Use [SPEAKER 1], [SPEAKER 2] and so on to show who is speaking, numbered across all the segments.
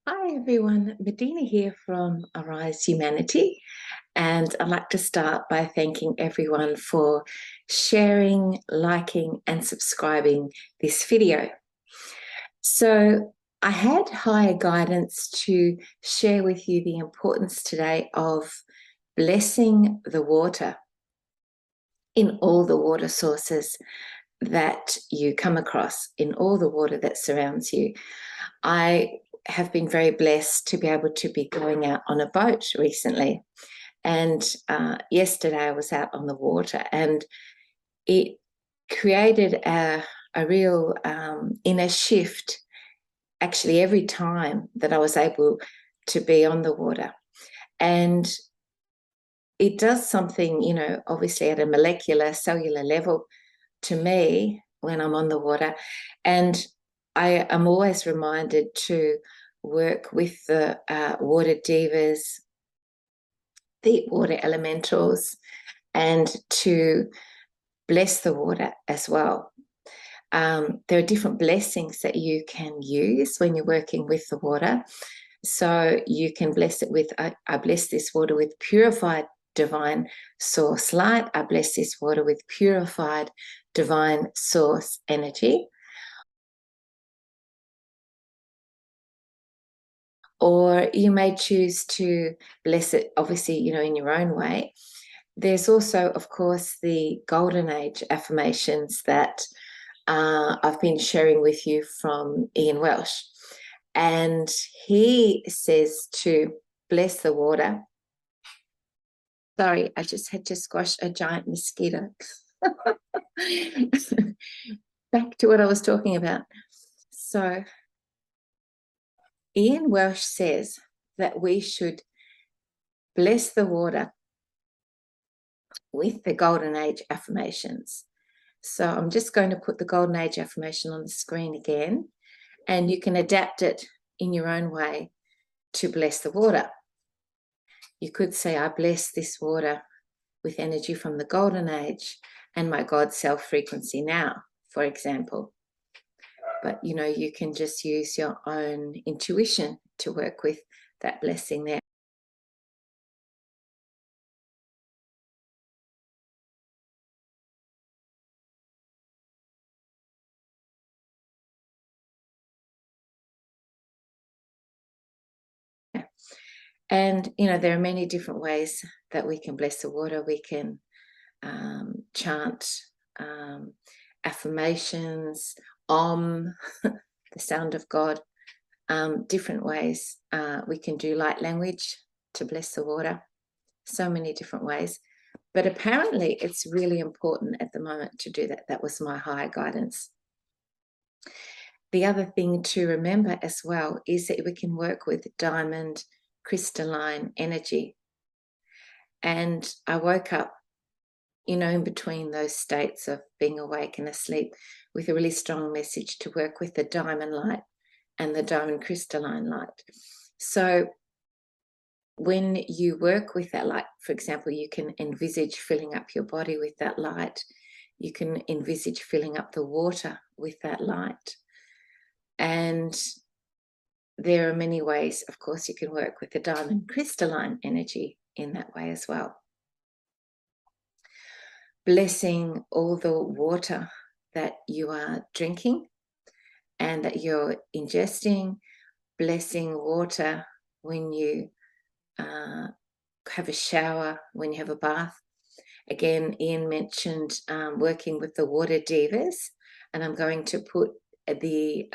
[SPEAKER 1] Hi everyone, Medina here from Arise Humanity, and I'd like to start by thanking everyone for sharing, liking, and subscribing this video. So, I had higher guidance to share with you the importance today of blessing the water in all the water sources that you come across, in all the water that surrounds you. I have been very blessed to be able to be going out on a boat recently. And yesterday I was out on the water, and it created a real inner shift actually every time that I was able to be on the water. And it does something, obviously at a molecular, cellular level to me when I'm on the water. And I am always reminded to work with the water divas, the water elementals, and to bless the water as well. There are different blessings that you can use when you're working with the water. So you can bless it with, I bless this water with purified divine source light. I bless this water with purified divine source energy. Or you may choose to bless it, obviously, in your own way. There's also, of course, the Golden Age affirmations that I've been sharing with you from Ian Welsh. And he says to bless the water. Sorry, I just had to squash a giant mosquito. Back to what I was talking about. So, Ian Welsh says that we should bless the water with the Golden Age affirmations. So I'm just going to put the Golden Age affirmation on the screen again, and you can adapt it in your own way to bless the water. You could say, I bless this water with energy from the Golden Age and my God self frequency now, for example. But, you can just use your own intuition to work with that blessing there. And, there are many different ways that we can bless the water. We can chant affirmations, Om, the sound of God, different ways. We can do light language to bless the water, so many different ways. But apparently it's really important at the moment to do that. That was my higher guidance. The other thing to remember as well is that we can work with diamond crystalline energy. And I woke up, in between those states of being awake and asleep, with a really strong message to work with the diamond light and the diamond crystalline light. So when you work with that light, for example, you can envisage filling up your body with that light. You can envisage filling up the water with that light. And there are many ways, of course, you can work with the diamond crystalline energy in that way as well. Blessing all the water that you are drinking and that you're ingesting, blessing water when you have a shower, when you have a bath. Again, Ian mentioned working with the water divas, and I'm going to put the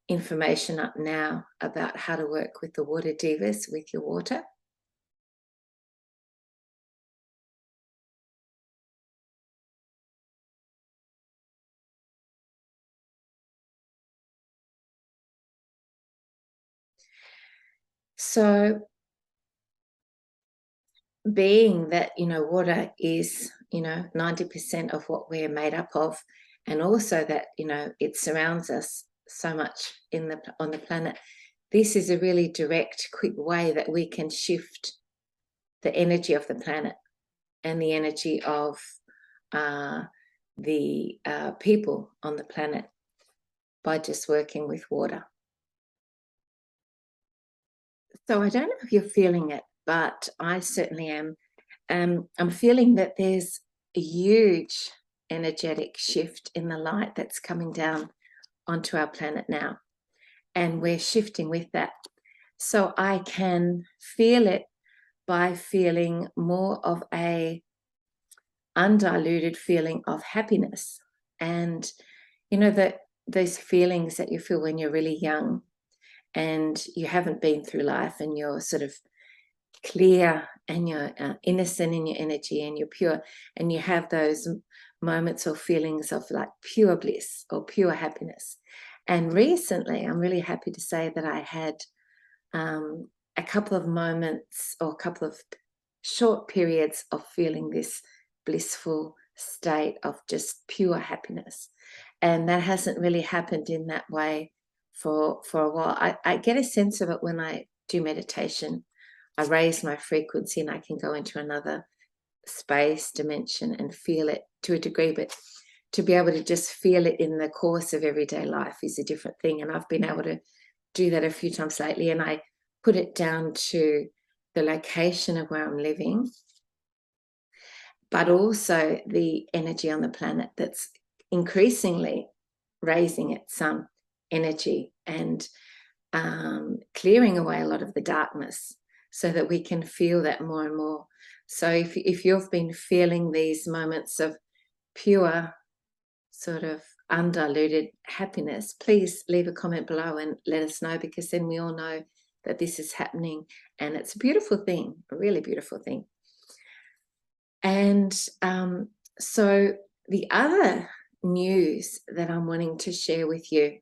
[SPEAKER 1] information up now about how to work with the water divas with your water. So being that, water is, 90% of what we're made up of, and also that, it surrounds us so much on the planet, this is a really direct, quick way that we can shift the energy of the planet and the energy of the people on the planet by just working with water. So I don't know if you're feeling it, but I certainly am. I'm feeling that there's a huge energetic shift in the light that's coming down onto our planet now, and we're shifting with that. So I can feel it by feeling more of a undiluted feeling of happiness. And you know that those feelings that you feel when you're really young and you haven't been through life, and you're sort of clear, and you're innocent in your energy, and you're pure, and you have those moments or feelings of like pure bliss or pure happiness. And recently, I'm really happy to say that I had a couple of moments or a couple of short periods of feeling this blissful state of just pure happiness. And that hasn't really happened in that way for a while. I get a sense of it when I do meditation. I raise my frequency and I can go into another space, dimension, and feel it to a degree. But to be able to just feel it in the course of everyday life is a different thing. And I've been able to do that a few times lately. And I put it down to the location of where I'm living, but also the energy on the planet that's increasingly raising its energy and clearing away a lot of the darkness so that we can feel that more and more. So if you've been feeling these moments of pure, sort of undiluted happiness, please leave a comment below and let us know, because then we all know that this is happening, and it's a beautiful thing, a really beautiful thing. And so the other news that I'm wanting to share with you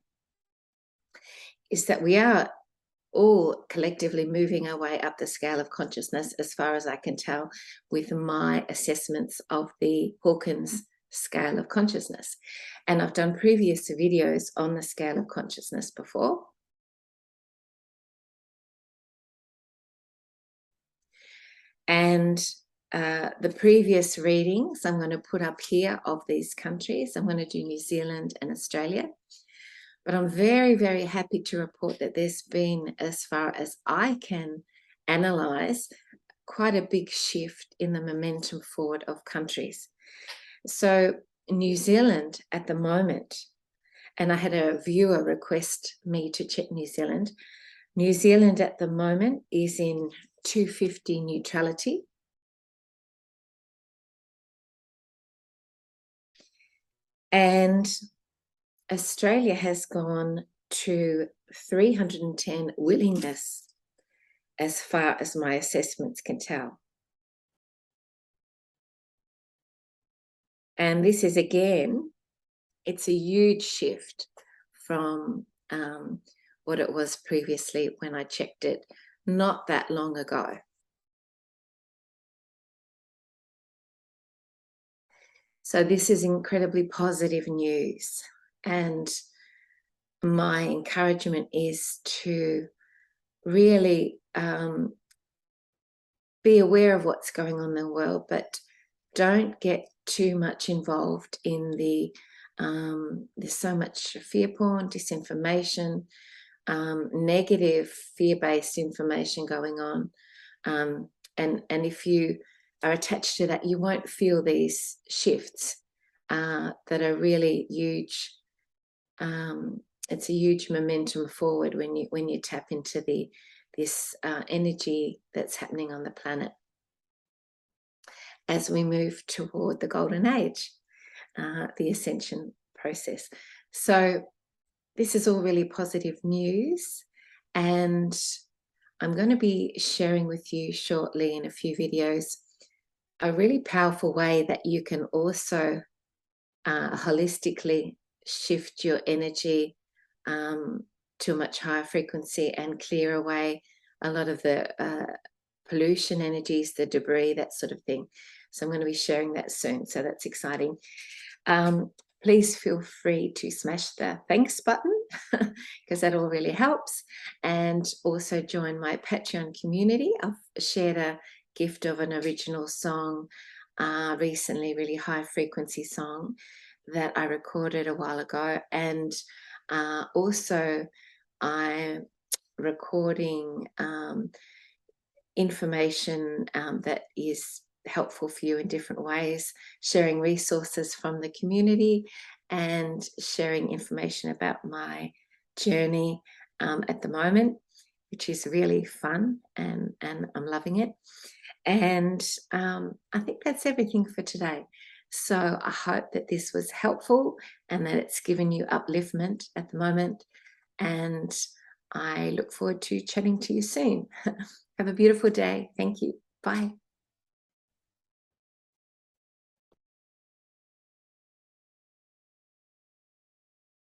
[SPEAKER 1] is that we are all collectively moving our way up the scale of consciousness, as far as I can tell, with my assessments of the Hawkins scale of consciousness. And I've done previous videos on the scale of consciousness before. And the previous readings I'm going to put up here of these countries. I'm going to do New Zealand and Australia. But I'm very, very happy to report that there's been, as far as I can analyze, quite a big shift in the momentum forward of countries. So New Zealand at the moment, and I had a viewer request me to check New Zealand. New Zealand at the moment is in 250 neutrality. And Australia has gone to 310 willingness, as far as my assessments can tell. And this is, again, it's a huge shift from what it was previously when I checked it not that long ago. So this is incredibly positive news. And my encouragement is to really be aware of what's going on in the world, but don't get too much involved in the there's so much fear porn, disinformation, negative fear-based information going on, and if you are attached to that, you won't feel these shifts that are really huge. It's a huge momentum forward when you tap into this energy that's happening on the planet as we move toward the golden age, the ascension process. So this is all really positive news, and I'm going to be sharing with you shortly in a few videos a really powerful way that you can also holistically shift your energy to a much higher frequency and clear away a lot of the pollution energies, the debris, that sort of thing. So I'm going to be sharing that soon. So that's exciting. Please feel free to smash the thanks button because that all really helps. And also join my Patreon community. I've shared a gift of an original song recently, really high frequency song that I recorded a while ago. And also I recording information that is helpful for you in different ways, sharing resources from the community, and sharing information about my journey at the moment, which is really fun, and I'm loving it. And I think that's everything for today. So I hope that this was helpful and that it's given you upliftment at the moment. And I look forward to chatting to you soon. Have a beautiful day. Thank you. Bye.